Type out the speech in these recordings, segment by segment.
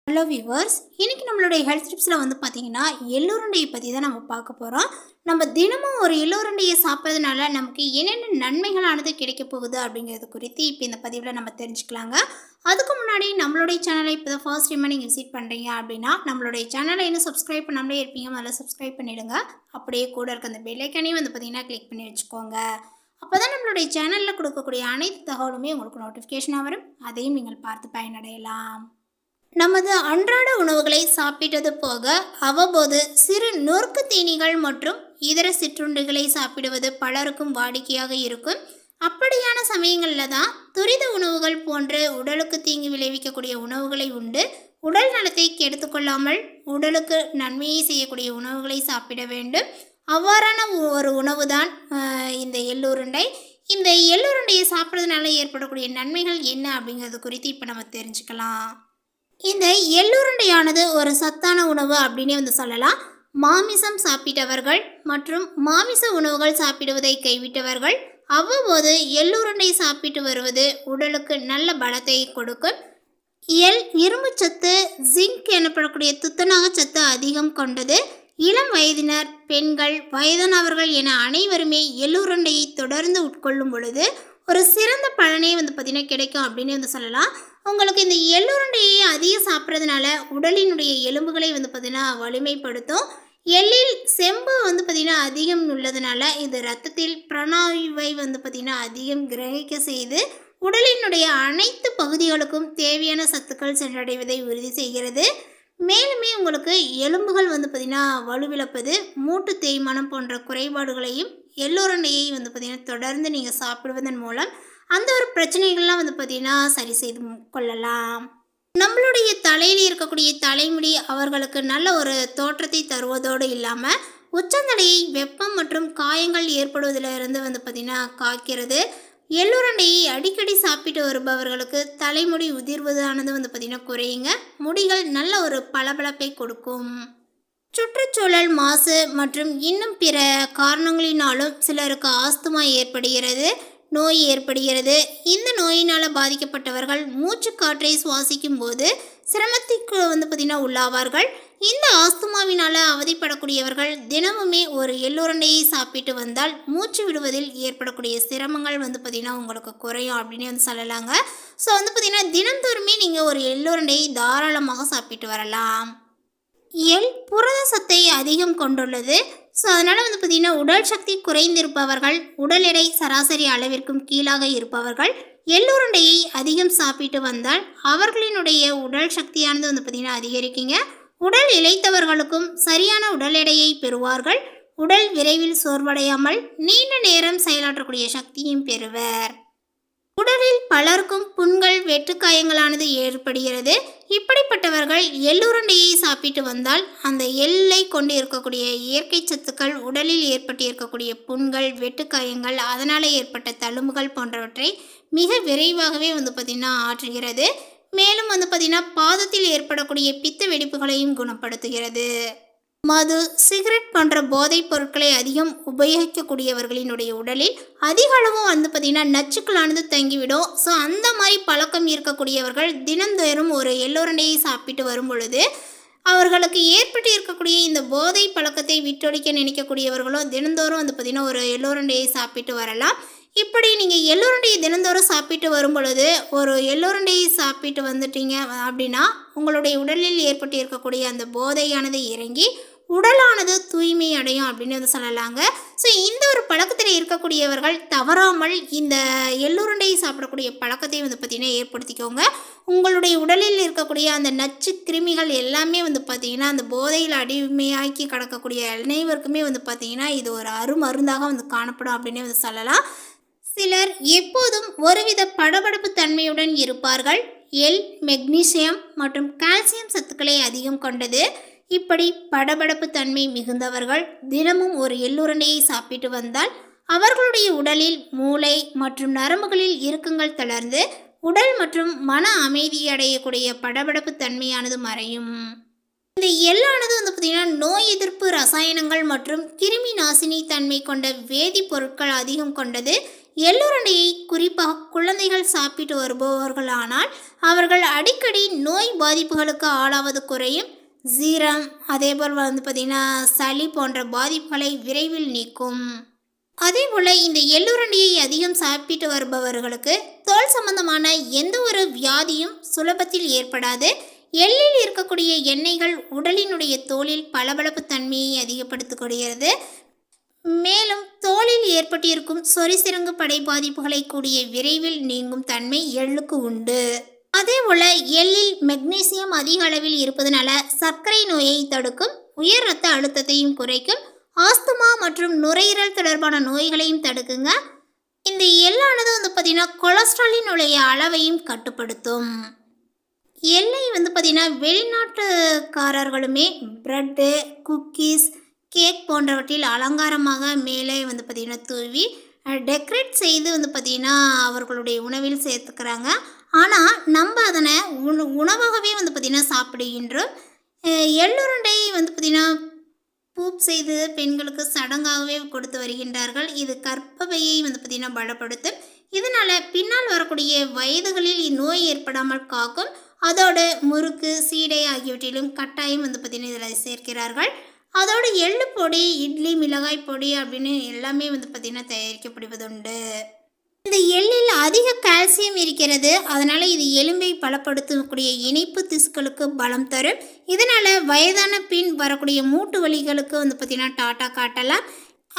Hello viewers, இன்னைக்கு நம்மளுடைய health டிப்ஸில் பார்த்தீங்கன்னா எள்ளுருண்டையை பற்றி தான் நம்ம பார்க்க போகிறோம். நம்ம தினமும் ஒரு எள்ளுருண்டையை சாப்பிட்றதுனால நமக்கு என்னென்ன நன்மைகளானது கிடைக்க போகுது அப்படிங்கிறது குறித்து இப்போ இந்த பதிவில் நம்ம தெரிஞ்சுக்கலாங்க. அதுக்கு முன்னாடி நம்மளுடைய சேனலை இப்போ தான் ஃபர்ஸ்ட் டைமாக நீங்கள் விசிட் பண்ணுறீங்க அப்படின்னா நம்மளுடைய சேனலை இன்னும் சப்ஸ்கிரைப் பண்ணாமலே இருப்பீங்க, முதல்ல சப்ஸ்கிரைப் பண்ணிவிடுங்க. அப்படியே கூட இருக்க அந்த பெல் ஐக்கானையும் பார்த்தீங்கன்னா கிளிக் பண்ணி வச்சுக்கோங்க. அப்போ தான் நம்மளுடைய சேனலில் கொடுக்கக்கூடிய அனைத்து தகவலுமே உங்களுக்கு நோட்டிஃபிகேஷனாக வரும், அதையும் நீங்கள் பார்த்து பயனடையலாம். நமது அன்றாட உணவுகளை சாப்பிட்டது போக அவ்வப்போது சிறு நொறுக்கு தீனிகள் மற்றும் இதர சிற்றுண்டிகளை சாப்பிடுவது பலருக்கும் வாடிக்கையாக இருக்கும். அப்படியான சமயங்களில் தான் துரித உணவுகள் போன்று உடலுக்கு தீங்கு விளைவிக்கக்கூடிய உணவுகளை உண்டு உடல் நலத்தை கெடுத்துக்கொள்ளாமல் உடலுக்கு நன்மையை செய்யக்கூடிய உணவுகளை சாப்பிட வேண்டும். அவ்வாறான ஒரு உணவு தான் இந்த எள்ளுருண்டை. இந்த எள்ளுருண்டையை சாப்பிட்றதுனால ஏற்படக்கூடிய நன்மைகள் என்ன அப்படிங்கிறது குறித்து இப்போ நம்ம தெரிஞ்சுக்கலாம். இந்த எள்ளுருண்டையானது ஒரு சத்தான உணவு அப்படின்னே சொல்லலாம். மாமிசம் சாப்பிட்டவர்கள் மற்றும் மாமிச உணவுகள் சாப்பிடுவதை கைவிட்டவர்கள் அவ்வப்போது எள்ளுருண்டை சாப்பிட்டு வருவது உடலுக்கு நல்ல பலத்தை கொடுக்கும். இரும்பு சத்து, ஜிங்க் எனப்படக்கூடிய துத்தநாக சத்து அதிகம் கொண்டது. இளம் வயதினர், பெண்கள், வயதானவர்கள் என அனைவருமே எள்ளுருண்டையை தொடர்ந்து உட்கொள்ளும் பொழுது ஒரு சிறந்த பலனே பார்த்திங்கன்னா கிடைக்கும் அப்படின்னு சொல்லலாம். உங்களுக்கு இந்த எள்ளுருண்டையை அதிகம் சாப்பிட்றதுனால உடலினுடைய எலும்புகளை பார்த்திங்கன்னா வலிமைப்படுத்தும். எள்ளில் செம்பு பார்த்திங்கன்னா அதிகம் உள்ளதுனால இது இரத்தத்தில் பிராணவாயுவை பார்த்திங்கன்னா அதிகம் கிரகிக்க செய்து உடலினுடைய அனைத்து பகுதிகளுக்கும் தேவையான சத்துக்கள் சென்றடைவதை உறுதி செய்கிறது. மேலுமே உங்களுக்கு எலும்புகள் பார்த்திங்கன்னா வலுவிழப்பது, மூட்டு தேய்மானம் போன்ற குறைபாடுகளையும் எள்ளுருண்டையை பார்த்திங்கன்னா தொடர்ந்து நீங்கள் சாப்பிடுவதன் மூலம் அந்த ஒரு பிரச்சனைகள்லாம் பார்த்திங்கன்னா சரி செய்து கொள்ளலாம். நம்மளுடைய தலையில் இருக்கக்கூடிய தலைமுடி அவர்களுக்கு நல்ல ஒரு தோற்றத்தை தருவதோடு இல்லாமல் உச்சந்தலையை வெப்பம் மற்றும் காயங்கள் ஏற்படுவதிலிருந்து பார்த்திங்கன்னா காக்கிறது. எள்ளுருண்டையை அடிக்கடி சாப்பிட்டு வருபவர்களுக்கு தலைமுடி உதிர்வதானது பார்த்திங்கன்னா குறையுங்க. முடிகள் நல்ல ஒரு பளபளப்பை கொடுக்கும். சுற்றுச்சூழல் மாசு மற்றும் இன்னும் பிற காரணங்களினாலும் சிலருக்கு ஆஸ்துமா ஏற்படுகிறது, நோய் ஏற்படுகிறது. இந்த நோயினால் பாதிக்கப்பட்டவர்கள் மூச்சு காற்றை சுவாசிக்கும் போது சிரமத்திற்கு பார்த்திங்கன்னா உள்ளாவார்கள். இந்த ஆஸ்துமாவினால் அவதிப்படக்கூடியவர்கள் தினமுமே ஒரு எள்ளுருண்டையை சாப்பிட்டு வந்தால் மூச்சு விடுவதில் ஏற்படக்கூடிய சிரமங்கள் பார்த்திங்கன்னா உங்களுக்கு குறையும் அப்படின்னு சொல்லலாங்க. ஸோ பார்த்திங்கன்னா தினந்தோறுமே நீங்கள் ஒரு எள்ளுருண்டையை தாராளமாக சாப்பிட்டு வரலாம். புரத சத்தை அதிகம் கொண்டுள்ளது. ஸோ அதனால் பார்த்திங்கன்னா உடல் சக்தி குறைந்திருப்பவர்கள், உடல் எடை சராசரி அளவிற்கும் கீழாக இருப்பவர்கள் எள்ளுருண்டையை அதிகம் சாப்பிட்டு வந்தால் அவர்களினுடைய உடல் சக்தியானது பார்த்திங்கன்னா அதிகரிக்குங்க. உடல் இளைத்தவர்களுக்கும் சரியான உடல் எடையை பெறுவார்கள். உடல் விரைவில் சோர்வடையாமல் நீண்ட நேரம் செயலாற்றக்கூடிய சக்தியும் பெறுவர். உடலில் பலருக்கும் புண்கள், வெட்டுக்காயங்களானது ஏற்படுகிறது. இப்படிப்பட்டவர்கள் எள்ளுருண்டையை சாப்பிட்டு வந்தால் அந்த எள்ளை கொண்டு இருக்கக்கூடிய இயற்கை சத்துக்கள் உடலில் ஏற்பட்டு இருக்கக்கூடிய புண்கள், வெட்டுக்காயங்கள், அதனால் ஏற்பட்ட தழும்புகள் போன்றவற்றை மிக விரைவாகவே பார்த்திங்கன்னா ஆற்றுகிறது. மேலும் பார்த்திங்கன்னா பாதத்தில் ஏற்படக்கூடிய பித்த வெடிப்புகளையும் குணப்படுத்துகிறது. மது, சிகரெட் போன்ற போதைப் பொருட்களை அதிகம் உபயோகிக்கக்கூடியவர்களினுடைய உடலில் அதிக அளவும் பார்த்திங்கன்னா நச்சுக்களானது தங்கிவிடும். ஸோ அந்த மாதிரி பழக்கம் இருக்கக்கூடியவர்கள் தினந்தோறும் ஒரு எள்ளுருண்டையை சாப்பிட்டு வரும் பொழுது அவர்களுக்கு ஏற்பட்டு இருக்கக்கூடிய இந்த போதை பழக்கத்தை விட்டொழிக்க நினைக்கக்கூடியவர்களும் தினந்தோறும் பார்த்திங்கன்னா ஒரு எள்ளுருண்டையை சாப்பிட்டு வரலாம். இப்படி நீங்கள் எள்ளுருண்டையை தினந்தோறும் சாப்பிட்டு வரும் பொழுது ஒரு எள்ளுருண்டையை சாப்பிட்டு வந்துட்டீங்க அப்படின்னா உங்களுடைய உடலில் ஏற்பட்டு இருக்கக்கூடிய அந்த போதையானது இறங்கி உடலானது தூய்மை அடையும் அப்படின்னு சொல்லலாங்க. ஸோ இந்த ஒரு பழக்கத்தில் இருக்கக்கூடியவர்கள் தவறாமல் இந்த எள்ளுருண்டையை சாப்பிடக்கூடிய பழக்கத்தை பார்த்திங்கன்னா ஏற்படுத்திக்கோங்க. உங்களுடைய உடலில் இருக்கக்கூடிய அந்த நச்சு கிருமிகள் எல்லாமே பார்த்திங்கன்னா அந்த போதையில் அடிமையாக்கி கிடக்கக்கூடிய அனைவருக்குமே பார்த்திங்கன்னா இது ஒரு அருமருந்தாக காணப்படும் அப்படின்னு சொல்லலாம். சிலர் எப்போதும் ஒருவித படபடப்பு தன்மையுடன் இருப்பார்கள். மெக்னீசியம் மற்றும் கால்சியம் சத்துக்களை அதிகம் கொண்டது. இப்படி படபடப்பு தன்மை மிகுந்தவர்கள் தினமும் ஒரு எள்ளுருண்டையை சாப்பிட்டு வந்தால் அவர்களுடைய உடலில் மூளை மற்றும் நரம்புகளில் இறுக்கங்கள் தளர்ந்து உடல் மற்றும் மன அமைதி அடையக்கூடிய படபடப்பு தன்மையானது மறையும். இந்த எள்ளானது பார்த்திங்கன்னா நோய் எதிர்ப்பு ரசாயனங்கள் மற்றும் கிருமி நாசினி தன்மை கொண்ட வேதிப்பொருட்கள் அதிகம் கொண்டது. எள்ளுருண்டையை குறிப்பாக குழந்தைகள் சாப்பிட்டு வருபவர்களானால் அவர்கள் அடிக்கடி நோய் பாதிப்புகளுக்கு ஆளாவது குறையும். ஜீரம் அதேபோல் பார்த்திங்கன்னா சளி போன்ற பாதிப்புகளை விரைவில் நீக்கும். அதேபோல் இந்த எள்ளுருண்டையை அதிகம் சாப்பிட்டு வருபவர்களுக்கு தோல் சம்பந்தமான எந்த ஒரு வியாதியும் சுலபத்தில் ஏற்படாது. எள்ளில் இருக்கக்கூடிய எண்ணெய்கள் உடலினுடைய தோலில் பளபளப்பு தன்மையை அதிகப்படுத்தக்கூடியது. மேலும் தோலில் ஏற்பட்டிருக்கும் சொறிசிறங்கு படை பாதிப்புகளை கூடிய விரைவில் நீங்கும் தன்மை எள்ளுக்கு உண்டு. அதேபோல் எள்ளில் மெக்னீசியம் அதிக அளவில் இருப்பதனால சர்க்கரை நோயை தடுக்கும், உயர் இரத்த அழுத்தத்தையும் குறைக்கும், ஆஸ்துமா மற்றும் நுரையீரல் தொடர்பான நோய்களையும் தடுக்குங்க. இந்த எள்ளானது பார்த்திங்கன்னா கொலஸ்ட்ராலினுடைய அளவையும் கட்டுப்படுத்தும். எள்ளை பார்த்திங்கன்னா வெளிநாட்டுக்காரர்களுமே ப்ரெட்டு, குக்கீஸ், கேக் போன்றவற்றில் அலங்காரமாக மேலே பார்த்திங்கன்னா தூவி டெக்கரேட் செய்து பார்த்திங்கன்னா அவர்களுடைய உணவில் சேர்த்துக்கிறாங்க. ஆனால் நம்ம அதனை உணவாகவே பார்த்திங்கன்னா சாப்பிடுகின்றோம். எள்ளுருண்டை பார்த்திங்கன்னா பூப் செய்து பெண்களுக்கு சடங்காகவே கொடுத்து வருகின்றார்கள். இது கர்ப்பப்பையை பார்த்திங்கன்னா பலப்படுத்தும். இதனால் பின்னால் வரக்கூடிய வயதுகளில் இந்நோய் ஏற்படாமல் காக்கும். அதோடு முறுக்கு, சீடை ஆகியவற்றிலும் கட்டாயம் பார்த்திங்கன்னா இதில் சேர்க்கிறார்கள். அதோடு எள்ளு பொடி, இட்லி, மிளகாய் பொடி அப்படின்னு எல்லாமே பார்த்திங்கன்னா தயாரிக்கப்படுவதுண்டு. இந்த எள்ளில் அதிக கால்சியம் இருக்கிறது. அதனால் இது எலும்பை பலப்படுத்தக்கூடிய இணைப்பு திசுக்களுக்கு பலம் தரும். இதனால் வயதான பின் வரக்கூடிய மூட்டு வலிகளுக்கு பார்த்திங்கன்னா டாட்டா காட்டலாம்.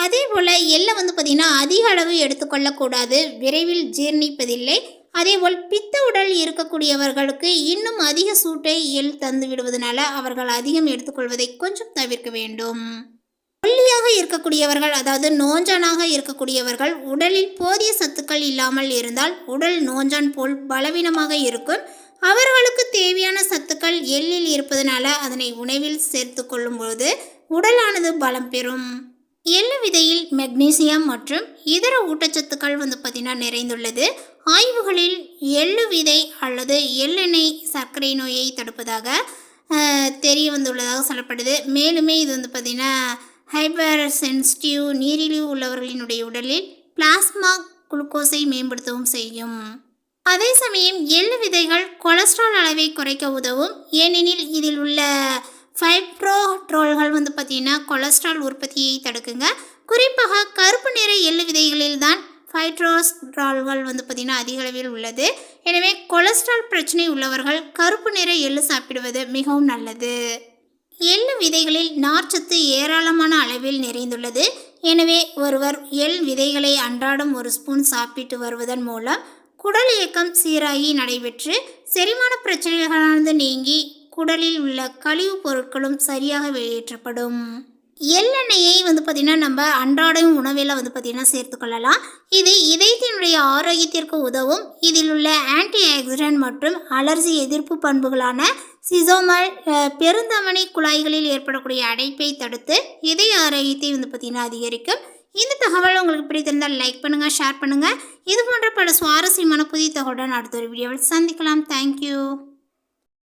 அதே போல் எள்ளை பார்த்திங்கன்னா அதிக அளவு எடுத்துக்கொள்ளக்கூடாது, விரைவில் ஜீர்ணிப்பதில்லை. அதேபோல் பித்த உடல் இருக்கக்கூடியவர்களுக்கு இன்னும் அதிக சூட்டை எள் தந்து விடுவதனால அவர்கள் அதிகம் எடுத்துக்கொள்வதை கொஞ்சம் தவிர்க்க வேண்டும். ஒல்லியாக இருக்கக்கூடியவர்கள், அதாவது நோஞ்சானாக இருக்கக்கூடியவர்கள் உடலில் போதிய சத்துக்கள் இல்லாமல் இருந்தால் உடல் நோஞ்சான் போல் பலவீனமாக இருக்கும். அவர்களுக்கு தேவையான சத்துக்கள் எள்ளில் இருப்பதனால அதனை உணவில் சேர்த்து கொள்ளும்போது உடலானது பலம் பெறும். எள்ளு விதையில் மெக்னீசியம் மற்றும் இதர ஊட்டச்சத்துக்கள் பார்த்திங்கன்னா நிறைந்துள்ளது. ஆய்வுகளில் எள்ளு விதை அல்லது எள்ளெண்ணெய் சர்க்கரை நோயை தடுப்பதாக தெரிய வந்துள்ளதாக சொல்லப்படுது. மேலுமே இது பார்த்திங்கன்னா ஹைப்பர் சென்சிட்டிவ் நீரிழிவு உள்ளவர்களினுடைய உடலில் பிளாஸ்மா குளுக்கோஸை மேம்படுத்தவும் செய்யும். அதே சமயம் எள்ளு விதைகள் கொலஸ்ட்ரால் அளவை குறைக்க உதவும். ஏனெனில் இதில் உள்ள ஃபைப்ரோட்ரோல்கள் பார்த்திங்கன்னா கொலஸ்ட்ரால் உற்பத்தியை தடுக்குங்க. குறிப்பாக கருப்பு நிற எள்ளு விதைகளில் தான் ஃபைட்ரோஸ்ட்ரால்கள் பார்த்திங்கன்னா அதிக அளவில் உள்ளது. எனவே கொலஸ்ட்ரால் பிரச்சனை உள்ளவர்கள் கருப்பு நிற எள்ளு சாப்பிடுவது மிகவும் நல்லது. எள்ளு விதைகளில் நார்ச்சத்து ஏராளமான அளவில் நிறைந்துள்ளது. எனவே ஒருவர் எள் விதைகளை அன்றாடம் 1 ஸ்பூன் சாப்பிட்டு வருவதன் மூலம் குடல் இயக்கம் சீராகி நடைபெற்று செரிமான பிரச்சனைகளானது நீங்கி குடலில் உள்ள கழிவுப் பொருட்களும் சரியாக வெளியேற்றப்படும். எள்ளெண்ணெயை பார்த்திங்கன்னா நம்ம அன்றாடம் உணவில் பார்த்திங்கன்னா சேர்த்துக்கொள்ளலாம். இது இதயத்தினுடைய ஆரோக்கியத்திற்கு உதவும். இதில் உள்ள ஆன்டி ஆக்சிடென்ட் மற்றும் அலர்ஜி எதிர்ப்பு பண்புகளான சிசோமல் பெருந்தமனி குழாய்களில் ஏற்படக்கூடிய அடைப்பை தடுத்து இதய ஆரோக்கியத்தை பார்த்திங்கன்னா அதிகரிக்கும். இந்த தகவல் உங்களுக்கு பிடித்திருந்தால் லைக் பண்ணுங்கள், ஷேர் பண்ணுங்கள். இது போன்ற பல சுவாரஸ்யமான புதிய தகவலுடன் அடுத்த ஒரு வீடியோவில் சந்திக்கலாம். தேங்க்யூ.